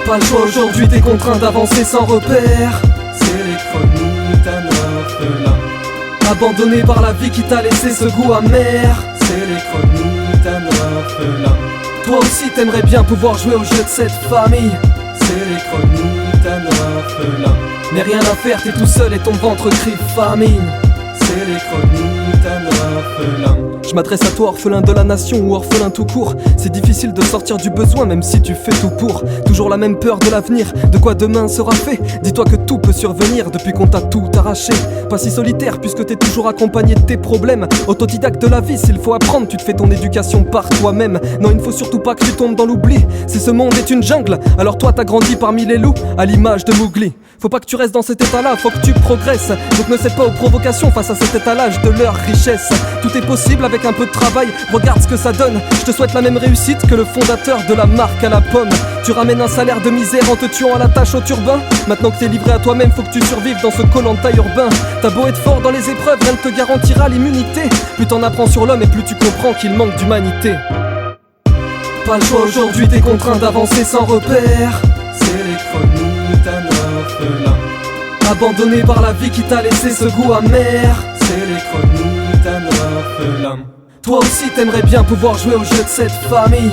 Pas le choix aujourd'hui, t'es contraint d'avancer sans repère. C'est les chroniques d'un orphelin, abandonné par la vie qui t'a laissé ce goût amer. C'est les chroniques d'un orphelin. Toi aussi t'aimerais bien pouvoir jouer au jeu de cette famille. C'est les chroniques d'un orphelin. Mais rien à faire, t'es tout seul et ton ventre crie famine. C'est les chroniques d'un orphelin. Je m'adresse à toi, orphelin de la nation ou orphelin tout court. C'est difficile de sortir du besoin même si tu fais tout pour. Toujours la même peur de l'avenir, de quoi demain sera fait. Dis-toi que tout peut survenir depuis qu'on t'a tout arraché. Pas si solitaire puisque t'es toujours accompagné de tes problèmes. Autodidacte de la vie, s'il faut apprendre, tu te fais ton éducation par toi-même. Non, il ne faut surtout pas que tu tombes dans l'oubli. Si ce monde est une jungle, alors toi t'as grandi parmi les loups, à l'image de Mowgli. Faut pas que tu restes dans cet état-là, faut que tu progresses. Donc ne cède pas aux provocations face à cet étalage de leur richesse. Tout est possible avec un peu de travail, regarde ce que ça donne. Je te souhaite la même réussite que le fondateur de la marque à la pomme. Tu ramènes un salaire de misère en te tuant à la tâche au turbin. Maintenant que t'es livré à toi-même, faut que tu survives dans ce Koh-Lanta urbain. T'as beau être fort dans les épreuves, rien ne te garantira l'immunité. Plus t'en apprends sur l'homme et plus tu comprends qu'il manque d'humanité. Pas le choix aujourd'hui, t'es contraint d'avancer sans repère. C'est les chroniques d'un orphelin, abandonné par la vie qui t'a laissé ce goût amer. C'est les chroniques d'un orphelin. Toi aussi t'aimerais bien pouvoir jouer au jeu de cette famille.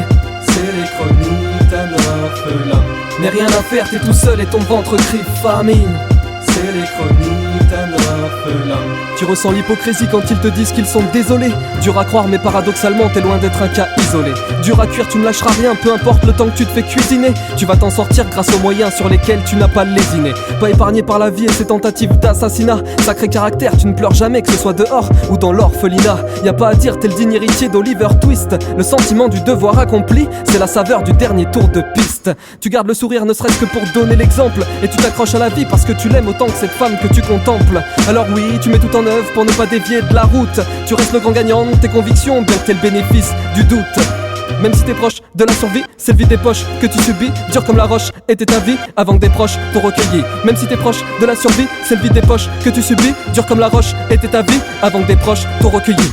C'est les chroniques d'un orphelin. Mais rien à faire, t'es tout seul et ton ventre crie famine. C'est les chroniques d'un orphelin. Tu ressens l'hypocrisie quand ils te disent qu'ils sont désolés. Dur à croire mais paradoxalement t'es loin d'être un cas isolé. Dur à cuire, tu ne lâcheras rien, peu importe le temps que tu te fais cuisiner. Tu vas t'en sortir grâce aux moyens sur lesquels tu n'as pas lésiné. Pas épargné par la vie et ses tentatives d'assassinat. Sacré caractère, tu ne pleures jamais, que ce soit dehors ou dans l'orphelinat. Y a pas à dire, t'es le digne héritier d'Oliver Twist. Le sentiment du devoir accompli, c'est la saveur du dernier tour de piste. Tu gardes le sourire ne serait-ce que pour donner l'exemple. Et tu t'accroches à la vie parce que tu l'aimes autant que cette femme que tu contemples. Alors oui, tu mets tout en œuvre pour ne pas dévier de la route. Tu restes le grand gagnant de tes convictions, bien que t'aies le bénéfice du doute. Même si t'es proche de la survie, c'est le vide des poches que tu subis. Dur comme la roche était ta vie avant que des proches t'ont recueilli. Même si t'es proche de la survie, c'est le vide des poches que tu subis. Dur comme la roche était ta vie avant que des proches t'ont recueilli.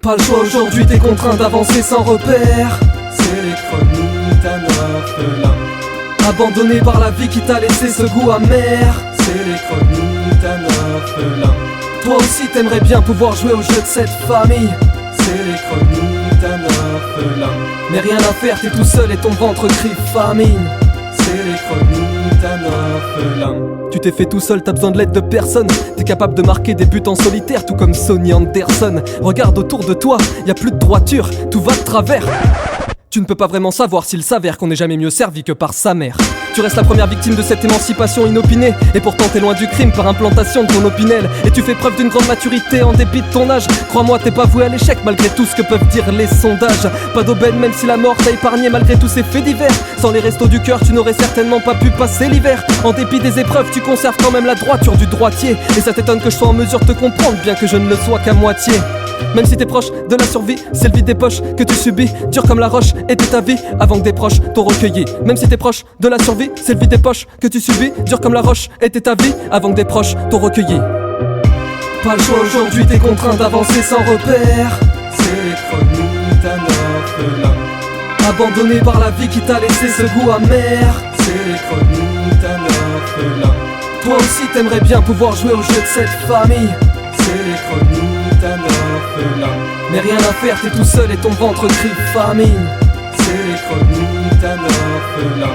Pas le choix aujourd'hui, t'es contraint d'avancer sans repère. C'est les chroniques d'un orphelin, abandonné par la vie qui t'a laissé ce goût amer. C'est les chroniques d'un orphelin. Toi aussi t'aimerais bien pouvoir jouer au jeu de cette famille. C'est les chroniques d'un orphelin. Mais rien à faire, t'es tout seul et ton ventre crie famine. C'est les chroniques d'un orphelin. Tu t'es fait tout seul, t'as besoin de l'aide de personne. T'es capable de marquer des buts en solitaire, tout comme Sonny Anderson. Regarde autour de toi, y a plus de droiture, tout va de travers. Tu ne peux pas vraiment savoir s'il s'avère qu'on n'est jamais mieux servi que par sa mère. Tu restes la première victime de cette émancipation inopinée. Et pourtant t'es loin du crime par implantation de ton opinel. Et tu fais preuve d'une grande maturité en dépit de ton âge. Crois-moi, t'es pas voué à l'échec malgré tout ce que peuvent dire les sondages. Pas d'aubaine même si la mort t'a épargné malgré tous ces faits divers. Sans les restos du cœur tu n'aurais certainement pas pu passer l'hiver. En dépit des épreuves tu conserves quand même la droiture du droitier. Et ça t'étonne que je sois en mesure de te comprendre bien que je ne le sois qu'à moitié. Même si t'es proche de la survie, c'est le vide des poches que tu subis. Dur comme la roche était ta vie avant que des proches t'ont recueilli. Même si t'es proche de la survie, c'est le vide des poches que tu subis. Dur comme la roche était ta vie avant que des proches t'ont recueilli. Pas le choix aujourd'hui, t'es contraint d'avancer sans repère. C'est les chroniques d'un orphelin, abandonné par la vie qui t'a laissé ce goût amer. C'est les chroniques d'un orphelin. Toi aussi t'aimerais bien pouvoir jouer au jeu de cette famille. C'est les chroniques d'un orphelin. Mais rien à faire, t'es tout seul et ton ventre crie famine. C'est les chroniques d'un orphelin.